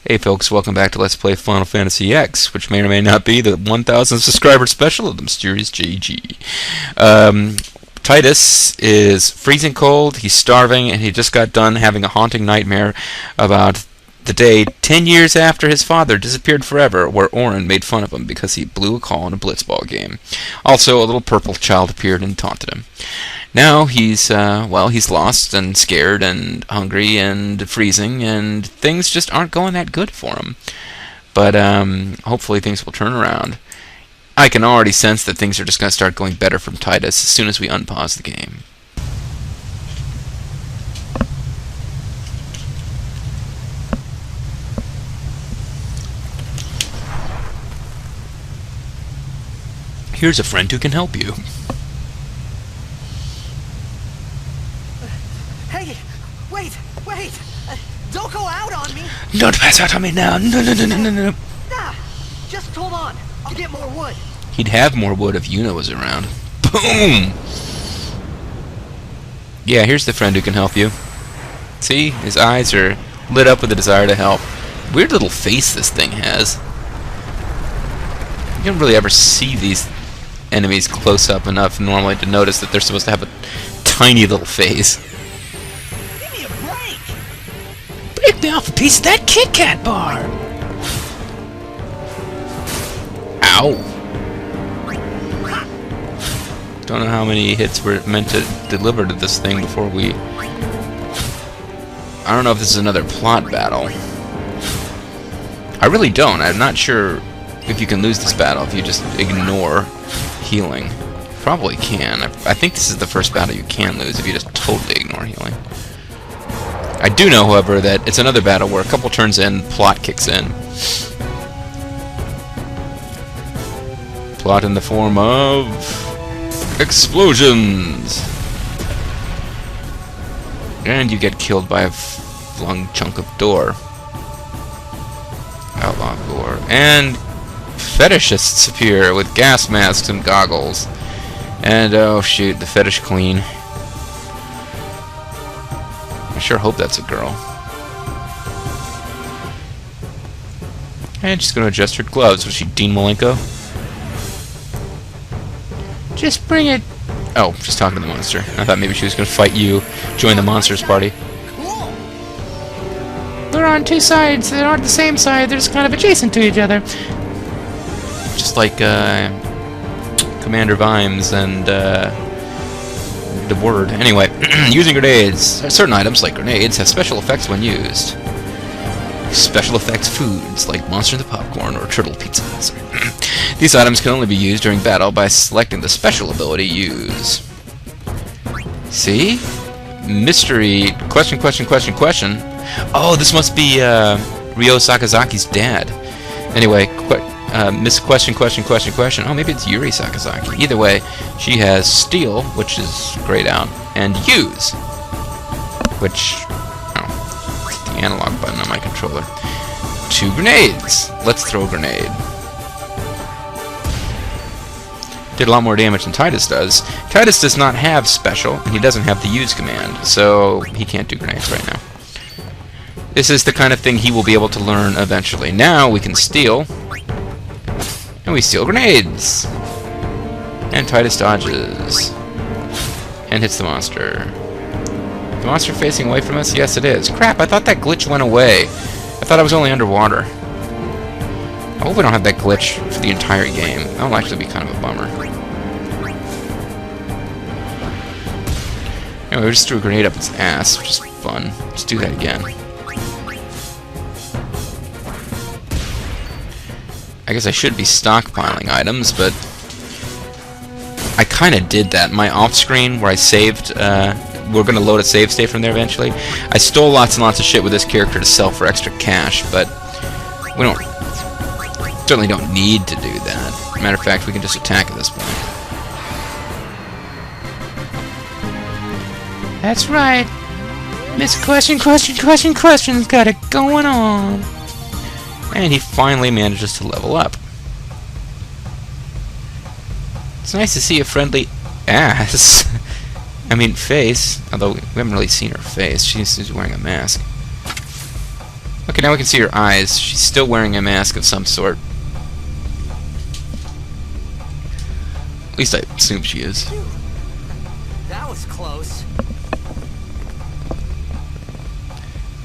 Hey folks, welcome back to Let's Play Final Fantasy X, which may or may not be the 1000 subscriber special of the mysterious JG. Tidus is freezing cold, he's starving, and he just got done having a haunting nightmare about the day 10 years after his father disappeared forever, where Auron made fun of him because he blew a call in a blitzball game. Also, a little purple child appeared and taunted him. Now he's lost and scared and hungry and freezing, and things just aren't going that good for him. But hopefully things will turn around. I can already sense that things are just going to start going better from Tidus as soon as we unpause the game. Here's a friend who can help you. Hey, wait! Don't go out on me! Don't pass out on me now. No. Nah, just hold on. I'll get more wood. He'd have more wood if Yuna was around. Boom! Yeah, here's the friend who can help you. See? His eyes are lit up with a desire to help. Weird little face this thing has. You don't really ever see these enemies close up enough normally to notice that they're supposed to have a tiny little face. Give me a break! Break me off a piece of that Kit Kat bar! Ow! Don't know how many hits we're meant to deliver to this thing before we... I don't know if this is another plot battle. I really don't. I'm not sure if you can lose this battle if you just ignore healing. Probably can. I think this is the first battle you can lose if you just totally ignore healing. I do know, however, that it's another battle where a couple turns in, plot kicks in. Plot in the form of explosions! And you get killed by a flung chunk of door. Outlaw door. And fetishists appear with gas masks and goggles. And oh shoot, the fetish queen. I sure hope that's a girl. And she's gonna adjust her gloves. Was she Dean Malenko? Just bring it. Oh, she's talking to the monster. I thought maybe she was gonna fight you, join the monsters party. Cool. They're on two sides. They're not the same side. They're just kind of adjacent to each other. Just like Commander Vimes and the Word. Anyway, using grenades. Certain items, like grenades, have special effects when used. Special effects foods, like Monster in the Popcorn or Turtle Pizza. These items can only be used during battle by selecting the special ability use. See? Mystery. Question. Oh, this must be Ryo Sakazaki's dad. Anyway, Miss Question. Oh, maybe it's Yuri Sakazaki. Either way, she has Steal, which is grayed out, and Use, which... oh, it's the analog button on my controller. 2 grenades. Let's throw a grenade. Did a lot more damage than Tidus does. Tidus does not have special, and he doesn't have the use command, so he can't do grenades right now. This is the kind of thing he will be able to learn eventually. Now we can steal, and we steal grenades. And Tidus dodges, and hits the monster. The monster facing away from us? Yes, it is. Crap, I thought that glitch went away. I thought I was only underwater. I hope we don't have that glitch for the entire game. That will actually be kind of a bummer. Anyway, we just threw a grenade up its ass, which is fun. Let's do that again. I guess I should be stockpiling items, but I kind of did that. My off-screen, where I saved, we're going to load a save state from there eventually. I stole lots and lots of shit with this character to sell for extra cash, but we certainly don't need to do that. Matter of fact, we can just attack at this point. That's right. Miss Question's got it going on. And he finally manages to level up. It's nice to see a friendly ass. I mean, face. Although we haven't really seen her face. She's wearing a mask. Okay, now we can see her eyes. She's still wearing a mask of some sort. At least I assume she is. Phew. That was close.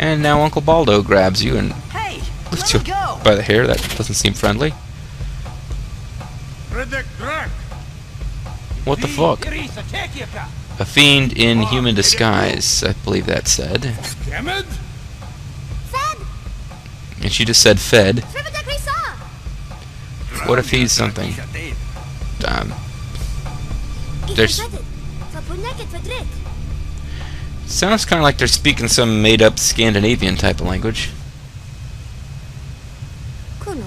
And now Uncle Baldo grabs you and Hey, lifts let you me go. by the hair. That doesn't seem friendly. What the fuck? A fiend in human disguise, I believe that said. Fed? And she just said fed. Srivada Grisa! What if he's something? There's sounds kind of like they're speaking some made-up Scandinavian type of language. Kuno.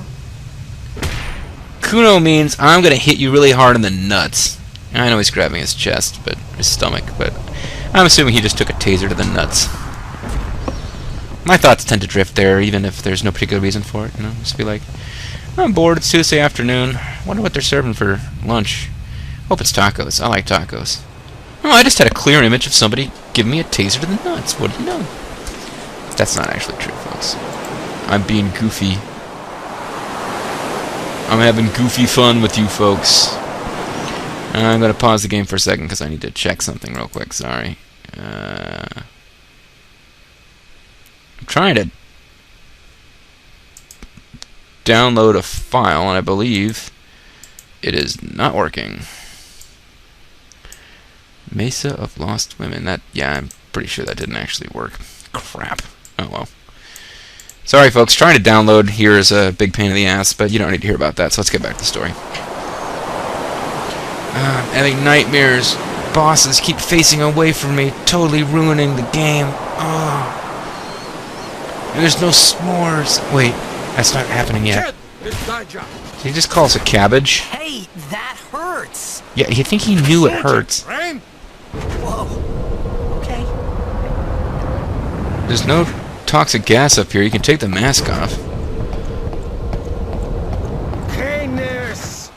Kuno means I'm gonna hit you really hard in the nuts. I know he's grabbing his chest, but his stomach, but I'm assuming he just took a taser to the nuts. My thoughts tend to drift there, even if there's no particular reason for it. You know, just be like, I'm bored. It's Tuesday afternoon. Wonder what they're serving for lunch. Hope it's tacos. I like tacos. Oh, I just had a clear image of somebody giving me a taser to the nuts. What do you know? That's not actually true, folks. I'm being goofy. I'm having goofy fun with you folks. I'm going to pause the game for a second because I need to check something real quick. Sorry. I'm trying to download a file, and I believe it is not working. Mesa of Lost Women. That, yeah, I'm pretty sure that didn't actually work. Crap. Oh well. Sorry, folks. Trying to download here is a big pain in the ass, but you don't need to hear about that, so let's get back to the story. I'm having nightmares. Bosses keep facing away from me, totally ruining the game. Oh. And there's no s'mores. Wait, that's not happening yet. Did he just call us a cabbage? Hey, that hurts. Yeah, you think he knew it hurts. Whoa. Okay. There's no toxic gas up here. You can take the mask off. Canis.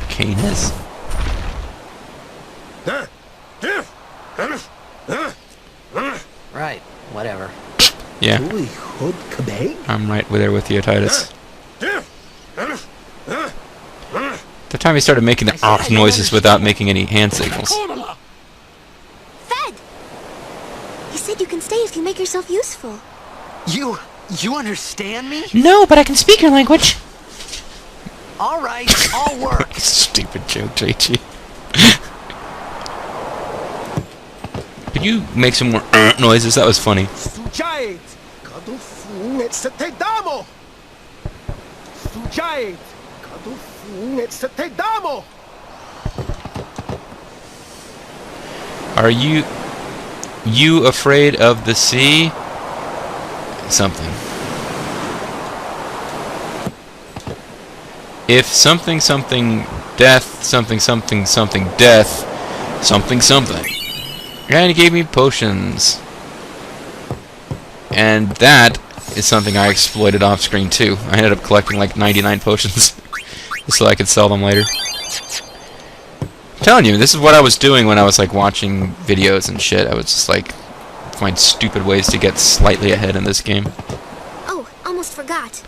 Canis? Right. Whatever. Yeah, Holy hood kabay. I'm right there with you, Titus. The time he started making the off noises without making any hand signals. Fed! He said you can stay if you make yourself useful. You understand me? No, but I can speak your language. All right, I'll work. Stupid joke, JG. Could you make some more noises? That was funny. Sujait. Kadufun et setedamo. Sujait. Kadufun et setedamo. Are you afraid of the sea? Something. If something death, something death, something. And he gave me potions. And that is something I exploited off screen too. I ended up collecting like 99 potions so I could sell them later. I'm telling you, this is what I was doing when I was like watching videos and shit. I was just like find stupid ways to get slightly ahead in this game. Oh, almost forgot.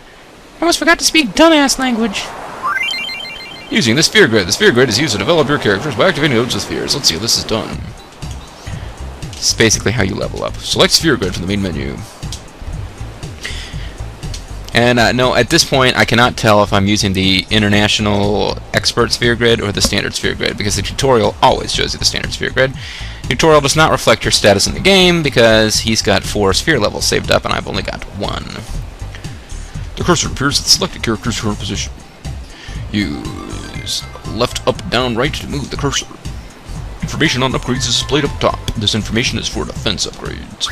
I almost forgot to speak dumbass language. Using the sphere grid. The sphere grid is used to develop your characters by activating nodes of spheres. Let's see how this is done. This is basically how you level up. Select sphere grid from the main menu. And no, at this point I cannot tell if I'm using the International Expert Sphere Grid or the Standard Sphere Grid, because the tutorial always shows you the Standard Sphere Grid. The tutorial does not reflect your status in the game, because he's got 4 sphere levels saved up and I've only got 1. The cursor appears at the selected character's current position. Use left, up, down, right to move the cursor. Information on upgrades is displayed up top. This information is for defense upgrades.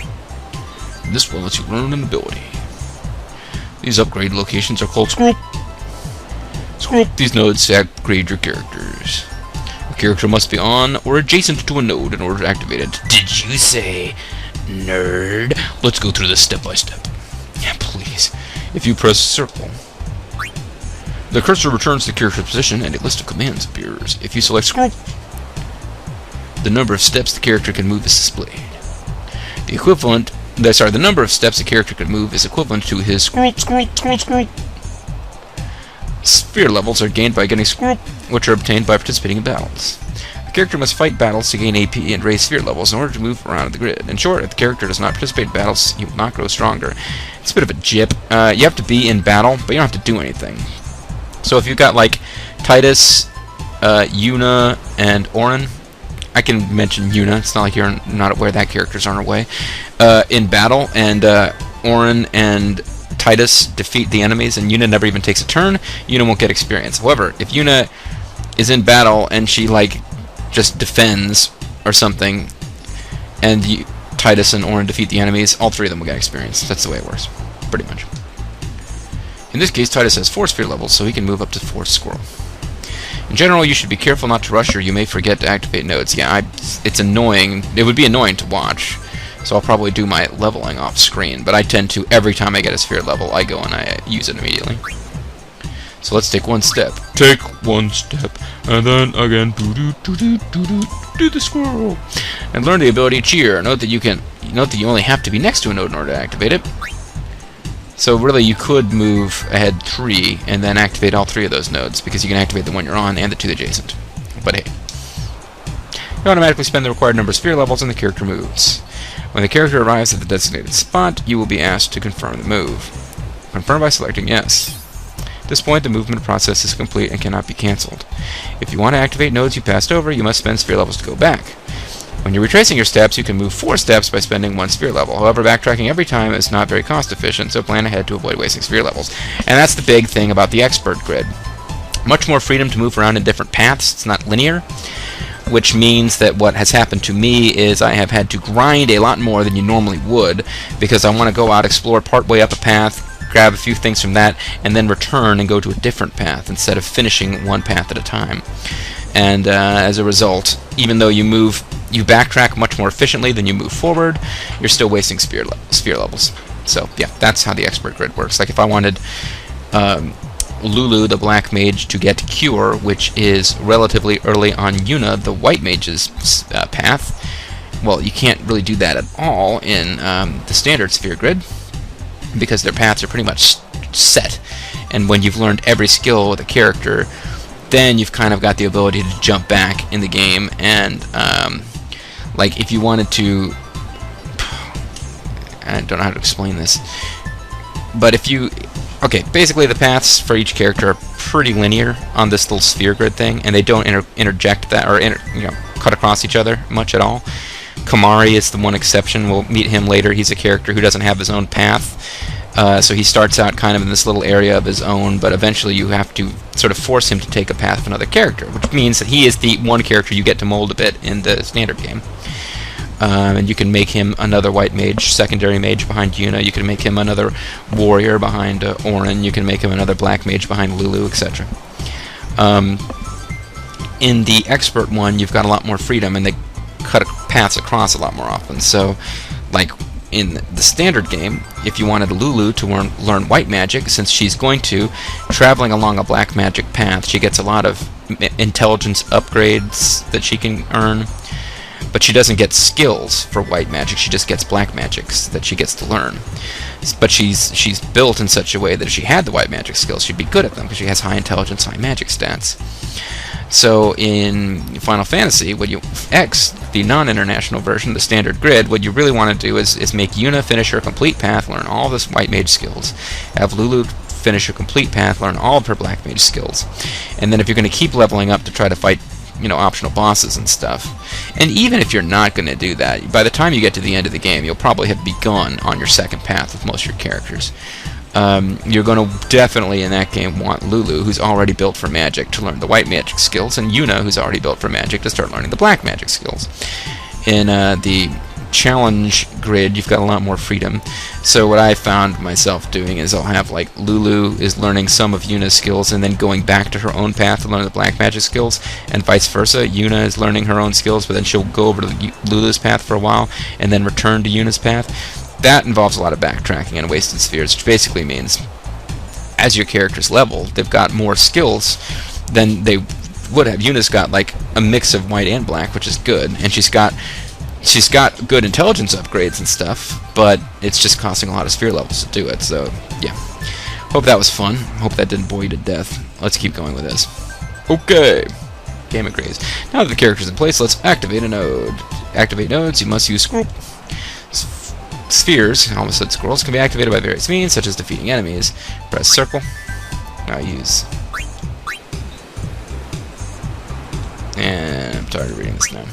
This will let you learn an ability. These upgrade locations are called Scroop. Scroop these nodes to upgrade your characters. A character must be on or adjacent to a node in order to activate it. Did you say, nerd? Let's go through this step by step. Yeah, please. If you press circle, the cursor returns to the character's position and a list of commands appears. If you select Scroop, the number of steps the character can move is displayed. The equivalent The number of steps a character could move is equivalent to his scroll. Sphere levels are gained by getting scroll, which are obtained by participating in battles. The character must fight battles to gain AP and raise sphere levels in order to move around the grid. In short, if the character does not participate in battles, he will not grow stronger. It's a bit of a jip. You have to be in battle, but you don't have to do anything. So if you've got like Tidus, Yuna, and Auron, I can mention Yuna. It's not like you're not aware that character's on her way. In battle, and Auron and Tidus defeat the enemies, and Yuna never even takes a turn, Yuna won't get experience. However, if Yuna is in battle and she like just defends or something, and Tidus and Auron defeat the enemies, all three of them will get experience. That's the way it works, pretty much. In this case, Tidus has 4 sphere levels, so he can move up to 4 squirrel. In general, you should be careful not to rush, or you may forget to activate nodes. Yeah, it's annoying. It would be annoying to watch, so I'll probably do my leveling off screen, but I tend to, every time I get a sphere level, I go and I use it immediately. So let's take one step. Take one step, and then again, do the squirrel. And learn the ability Cheer. Note that you only have to be next to a node in order to activate it. So really, you could move ahead 3 and then activate all 3 of those nodes, because you can activate the one you're on and the 2 adjacent. But hey, you automatically spend the required number of sphere levels and the character moves. When the character arrives at the designated spot, you will be asked to confirm the move. Confirm by selecting yes. At this point, the movement process is complete and cannot be cancelled. If you want to activate nodes you passed over, you must spend sphere levels to go back. When you're retracing your steps, you can move 4 steps by spending 1 sphere level. However, backtracking every time is not very cost efficient, so plan ahead to avoid wasting sphere levels. And that's the big thing about the expert grid. Much more freedom to move around in different paths. It's not linear, which means that what has happened to me is I have had to grind a lot more than you normally would, because I want to go out, explore partway up a path, grab a few things from that, and then return and go to a different path instead of finishing one path at a time. And as a result, even though you backtrack much more efficiently than you move forward, you're still wasting sphere levels. So yeah, that's how the expert grid works. Like if I wanted Lulu, the black mage, to get Cure, which is relatively early on Yuna, the white mage's path, well, you can't really do that at all in the standard sphere grid, because their paths are pretty much set. And when you've learned every skill with a character, then you've kind of got the ability to jump back in the game, and like if you wanted to, I don't know how to explain this, but if you, okay, basically the paths for each character are pretty linear on this little sphere grid thing, and they don't interject that, or cut across each other much at all. Kamari is the one exception. We'll meet him later. He's a character who doesn't have his own path. So he starts out kind of in this little area of his own, but eventually you have to sort of force him to take a path of another character, which means that he is the one character you get to mold a bit in the standard game. And you can make him another white mage, secondary mage behind Yuna. You can make him another warrior behind Auron. You can make him another black mage behind Lulu, etc. In the expert one, you've got a lot more freedom, and they cut paths across a lot more often. So, like in the standard game, if you wanted Lulu to learn white magic, since she's going to, traveling along a black magic path, she gets a lot of intelligence upgrades that she can earn, but she doesn't get skills for white magic. She just gets black magics that she gets to learn. But she's built in such a way that if she had the white magic skills, she'd be good at them, because she has high intelligence, high magic stats. So in Final Fantasy, X, the non-international version, the standard grid, what you really want to do is make Yuna finish her complete path, learn all this white mage skills, have Lulu finish her complete path, learn all of her black mage skills, and then if you're going to keep leveling up to try to fight, optional bosses and stuff, and even if you're not going to do that, by the time you get to the end of the game, you'll probably have begun on your second path with most of your characters. You're going to definitely in that game want Lulu, who's already built for magic, to learn the white magic skills, and Yuna, who's already built for magic, to start learning the black magic skills. In the challenge grid, you've got a lot more freedom. So what I found myself doing is I'll have like Lulu is learning some of Yuna's skills and then going back to her own path to learn the black magic skills, and vice versa. Yuna is learning her own skills, but then she'll go over to Lulu's path for a while and then return to Yuna's path. That involves a lot of backtracking and wasted spheres, which basically means as your characters level, they've got more skills than they would have. Yuna's got like a mix of white and black, which is good, and she's got she's got good intelligence upgrades and stuff, but it's just costing a lot of sphere levels to do it, so yeah. Hope that was fun. Hope that didn't bore you to death. Let's keep going with this. Okay. Game agrees. Now that the character's in place, let's activate a node. Activate nodes, you must use scroll. Spheres, I almost said scrolls, can be activated by various means, such as defeating enemies. Press circle. Now use. And I'm tired of reading this now.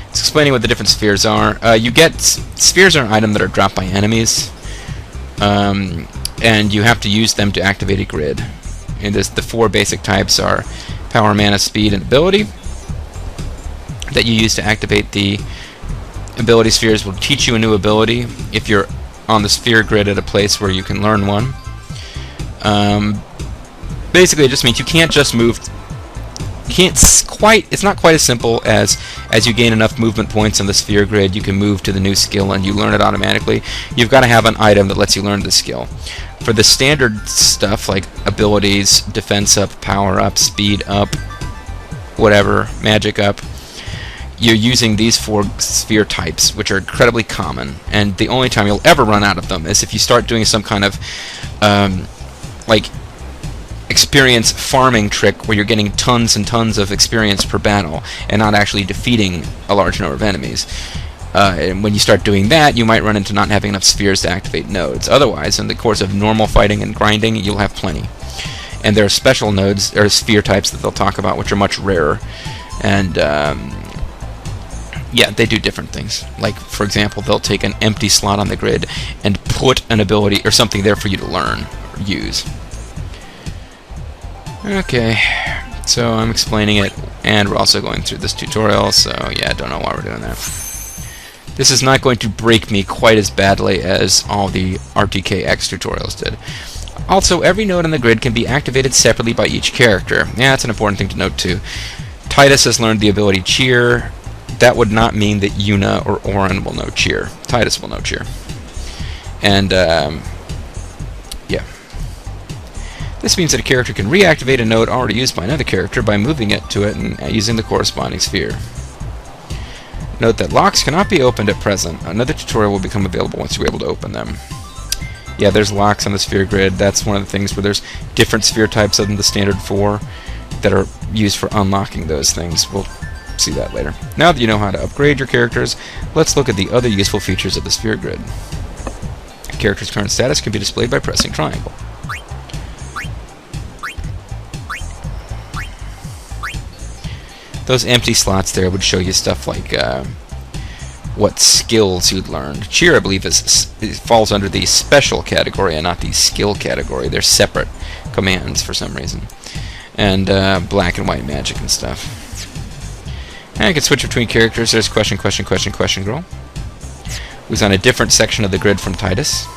It's explaining what the different spheres are. Spheres are an item that are dropped by enemies, and you have to use them to activate a grid. And the 4 basic types are power, mana, speed, and ability that you use to activate the ability spheres. Will teach you a new ability if you're on the sphere grid at a place where you can learn one. Basically, it just means you can't just move. It's not quite as simple as you gain enough movement points on the sphere grid, you can move to the new skill and you learn it automatically. You've got to have an item that lets you learn the skill. For the standard stuff like abilities, defense up, power up, speed up, whatever, magic up, you're using these 4 sphere types, which are incredibly common, and the only time you'll ever run out of them is if you start doing some kind of like experience farming trick where you're getting tons and tons of experience per battle and not actually defeating a large number of enemies. And when you start doing that, you might run into not having enough spheres to activate nodes. Otherwise, in the course of normal fighting and grinding, you'll have plenty. And there are special nodes, or sphere types that they'll talk about, which are much rarer. And yeah, they do different things. Like, for example, they'll take an empty slot on the grid and put an ability or something there for you to learn or use. Okay, so I'm explaining it, and we're also going through this tutorial, so yeah, I don't know why we're doing that. This is not going to break me quite as badly as all the RTKX tutorials did. Also, every node on the grid can be activated separately by each character. Yeah, that's an important thing to note too. Tidus has learned the ability Cheer. That would not mean that Yuna or Auron will know Cheer. Tidus will know Cheer. And, yeah. This means that a character can reactivate a node already used by another character by moving it to it and using the corresponding sphere. Note that locks cannot be opened at present. Another tutorial will become available once you're able to open them. Yeah, there's locks on the sphere grid. That's one of the things where there's different sphere types other than the standard 4 that are used for unlocking those things. We'll see that later. Now that you know how to upgrade your characters, let's look at the other useful features of the sphere grid. A character's current status can be displayed by pressing triangle. Those empty slots there would show you stuff like what skills you'd learned. Cheer, I believe, falls under the special category and not the skill category. They're separate commands for some reason. And black and white magic and stuff. And I can switch between characters. There's Question Girl, who's on a different section of the grid from Tidus.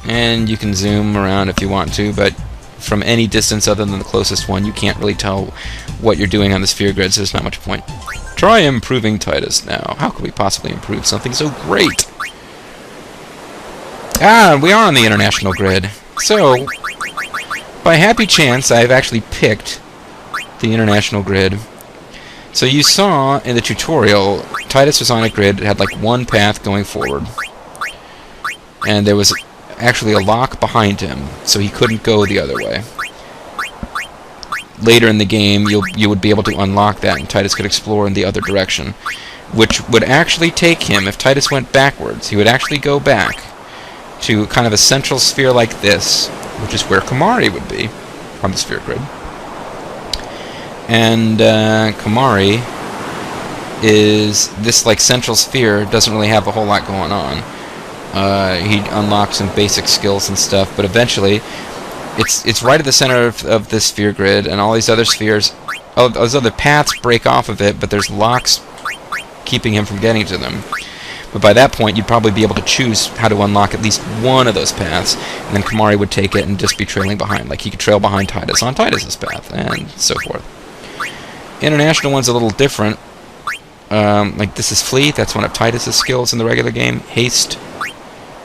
And you can zoom around if you want to, but from any distance other than the closest one, you can't really tell what you're doing on the sphere grid, so there's not much point. Try improving Tidus now. How could we possibly improve something so great? Ah, we are on the international grid. So, by happy chance, I've actually picked the international grid. So you saw in the tutorial, Tidus was on a grid that had like one path going forward. And there was actually a lock behind him, so he couldn't go the other way. Later in the game, you would be able to unlock that, and Tidus could explore in the other direction, which would actually take him, if Tidus went backwards, he would actually go back to kind of a central sphere like this, which is where Kimahri would be on the sphere grid. And Kimahri is this like central sphere, doesn't really have a whole lot going on. He unlocks some basic skills and stuff, but eventually it's right at the center of this sphere grid, and all these other spheres, those other paths break off of it, but there's locks keeping him from getting to them. But by that point, you'd probably be able to choose how to unlock at least one of those paths, and then Kimahri would take it and just be trailing behind. Like, he could trail behind Tidus on Tidus's path, and so forth. International one's a little different. Like, this is Fleet, that's one of Tidus's skills in the regular game. Haste.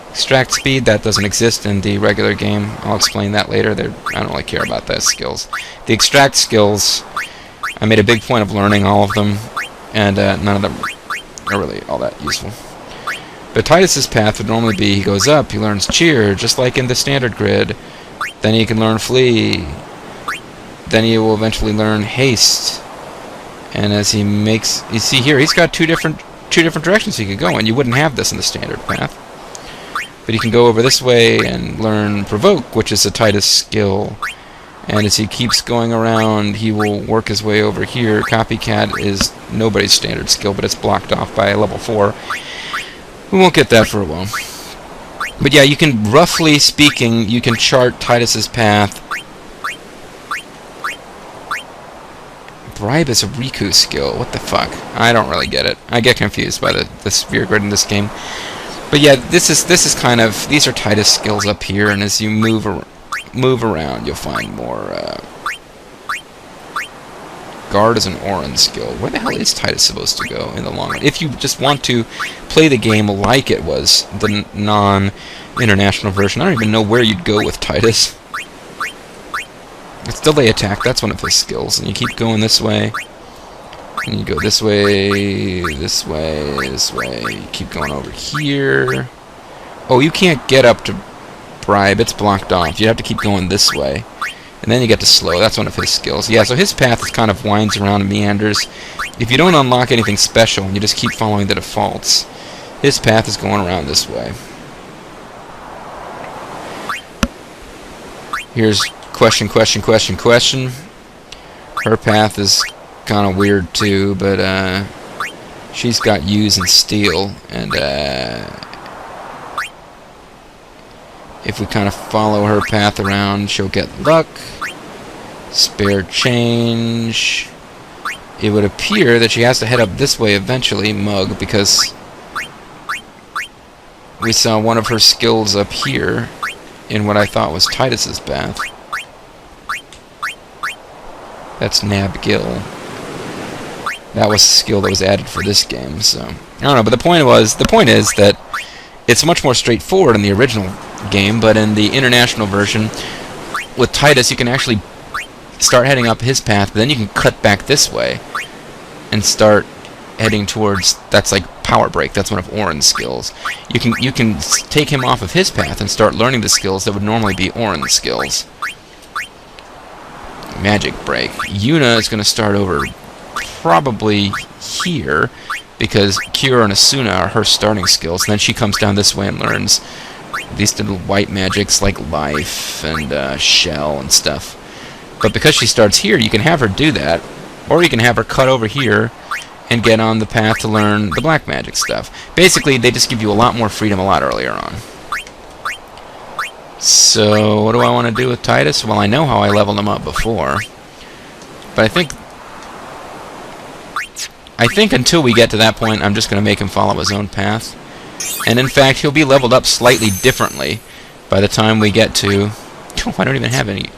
Extract speed, that doesn't exist in the regular game. I'll explain that later. I don't really care about those skills. The extract skills, I made a big point of learning all of them. and none of them are really all that useful. But Tidus's path would normally be he goes up, he learns Cheer, just like in the standard grid. Then he can learn Flee. Then he will eventually learn Haste. And as he makes, you see here, he's got two different directions he could go in. You wouldn't have this in the standard path. But he can go over this way and learn Provoke, which is a Tidus skill. And as he keeps going around, he will work his way over here. Copycat is nobody's standard skill, but it's blocked off by level 4. We won't get that for a while. But yeah, you can, roughly speaking, you can chart Tidus's path. Bribe is a Riku skill. What the fuck? I don't really get it. I get confused by the sphere grid in this game. But yeah, this is kind of, these are Tidus skills up here, and as you move around, you'll find more. Guard is an Auron skill. Where the hell is Tidus supposed to go in the long run? If you just want to play the game like it was the non-international version, I don't even know where you'd go with Tidus. It's delay attack, that's one of his skills, and you keep going this way, and you go this way, this way, this way, you keep going over here. Oh, you can't get up to Bribe, it's blocked off, you have to keep going this way. And then you get to Slow, that's one of his skills. Yeah, so his path is kind of winds around and meanders. If you don't unlock anything special, and you just keep following the defaults, his path is going around this way. Here's question. Her path is kind of weird too, but she's got Use and Steal, and if we kind of follow her path around, she'll get Luck, Spare Change. It would appear that she has to head up this way eventually, Mug, because we saw one of her skills up here in what I thought was Tidus's path. That's Nab Gill. That was a skill that was added for this game, so I don't know. But the point is that it's much more straightforward in the original game, but in the international version, with Tidus, you can actually start heading up his path, but then you can cut back this way and start heading towards. That's like Power Break. That's one of Auron's skills. You can take him off of his path and start learning the skills that would normally be Auron's skills. Magic Break. Yuna is going to start over probably here, because Cure and Asuna are her starting skills, and then she comes down this way and learns these little white magics like Life and Shell and stuff. But because she starts here, you can have her do that, or you can have her cut over here and get on the path to learn the black magic stuff. Basically, they just give you a lot more freedom a lot earlier on. So, what do I want to do with Tidus? Well, I know how I leveled him up before, but I think until we get to that point, I'm just going to make him follow his own path. And in fact, he'll be leveled up slightly differently by the time we get to... Oh, I don't even have any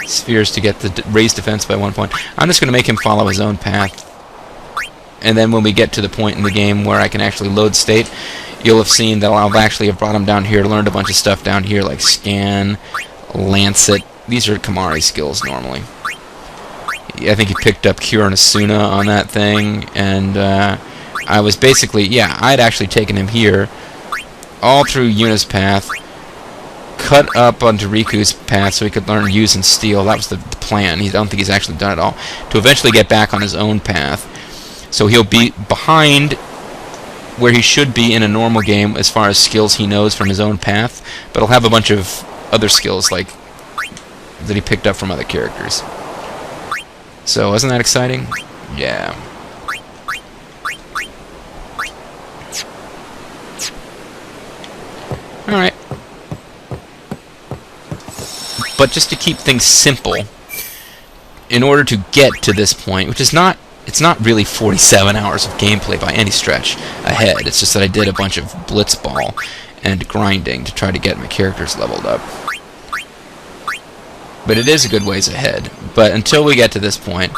spheres to get the raise defense by 1 point. I'm just going to make him follow his own path. And then when we get to the point in the game where I can actually load state, you'll have seen that I'll actually have brought him down here, learned a bunch of stuff down here like Scan, Lancet. These are Kamari skills normally. I think he picked up Cure and Asuna on that thing, and I was basically, yeah, I'd actually taken him here, all through Yuna's path, cut up onto Riku's path so he could learn Use and Steal. That was the plan. I don't think he's actually done it all. To eventually get back on his own path. So he'll be behind where he should be in a normal game as far as skills he knows from his own path, but he'll have a bunch of other skills like that he picked up from other characters. So, isn't that exciting? Yeah. Alright. But just to keep things simple, in order to get to this point, which is not, it's not really 47 hours of gameplay by any stretch ahead, it's just that I did a bunch of blitzball and grinding to try to get my characters leveled up. But it is a good ways ahead. But until we get to this point,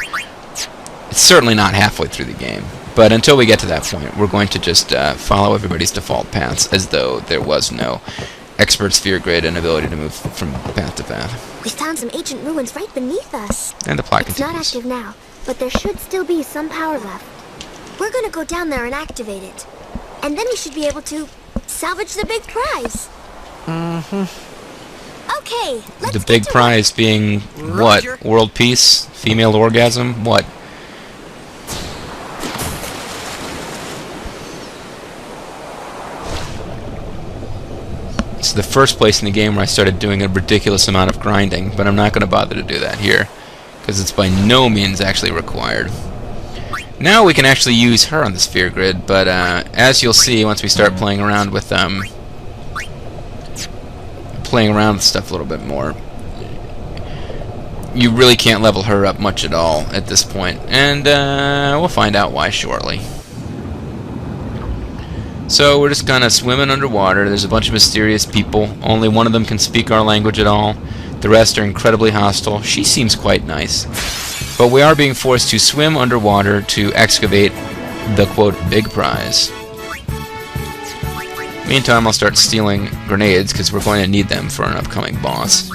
it's certainly not halfway through the game. But until we get to that point, we're going to just follow everybody's default paths as though there was no expert sphere grid and ability to move from path to path. We found some ancient ruins right beneath us. And the plot It's not continues. active now, but there should still be some power left. We're gonna go down there and activate it. And then we should be able to salvage the big prize. Okay, let's The get big to prize being what? Roger. World peace? Female orgasm? What? It's the first place in the game where I started doing a ridiculous amount of grinding, but I'm not going to bother to do that here, because it's by no means actually required. Now we can actually use her on the sphere grid, but as you'll see once we start playing around with stuff a little bit more, you really can't level her up much at all at this point, and we'll find out why shortly. So we're just kind of swimming underwater. There's a bunch of mysterious people. Only one of them can speak our language at all. The rest are incredibly hostile. She seems quite nice. But we are being forced to swim underwater to excavate the, quote, big prize. Meantime, I'll start stealing grenades, because we're going to need them for an upcoming boss.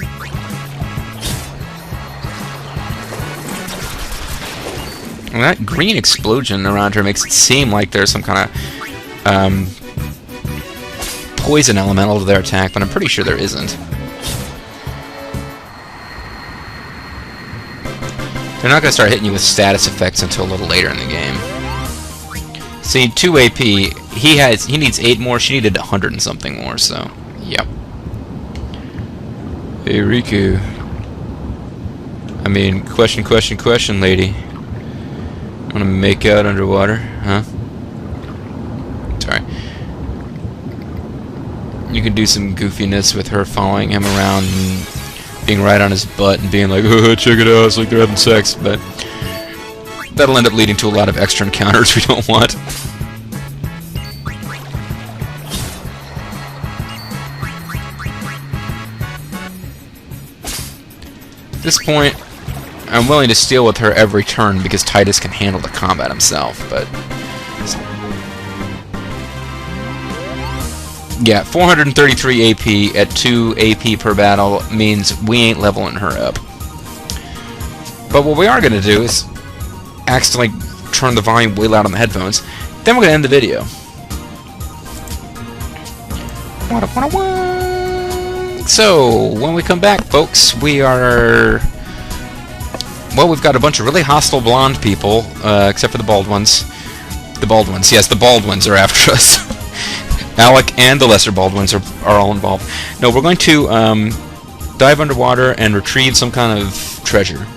And that green explosion around her makes it seem like there's some kind of poison elemental to their attack, but I'm pretty sure there isn't. They're not going to start hitting you with status effects until a little later in the game. See, 2 AP, he needs 8 more, she needed 100 and something more, so, yep. Hey, Riku. I mean, question, lady. Wanna make out underwater, huh? Sorry. You can do some goofiness with her following him around and being right on his butt and being like, oh, check it out, it's like they're having sex, but that'll end up leading to a lot of extra encounters we don't want. At this point, I'm willing to steal with her every turn because Tidus can handle the combat himself, but yeah, 433 AP at 2 AP per battle means we ain't leveling her up. But what we are going to do is accidentally turn the volume way loud on the headphones. Then we're going to end the video. So, when we come back, folks, we are... well, we've got a bunch of really hostile blonde people, except for the bald ones. The bald ones, yes, the bald ones are after us. Alec and the lesser bald ones are all involved. No, we're going to dive underwater and retrieve some kind of treasure.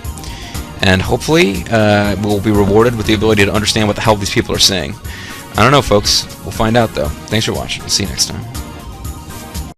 And hopefully we'll be rewarded with the ability to understand what the hell these people are saying. I don't know, folks. We'll find out, though. Thanks for watching. See you next time.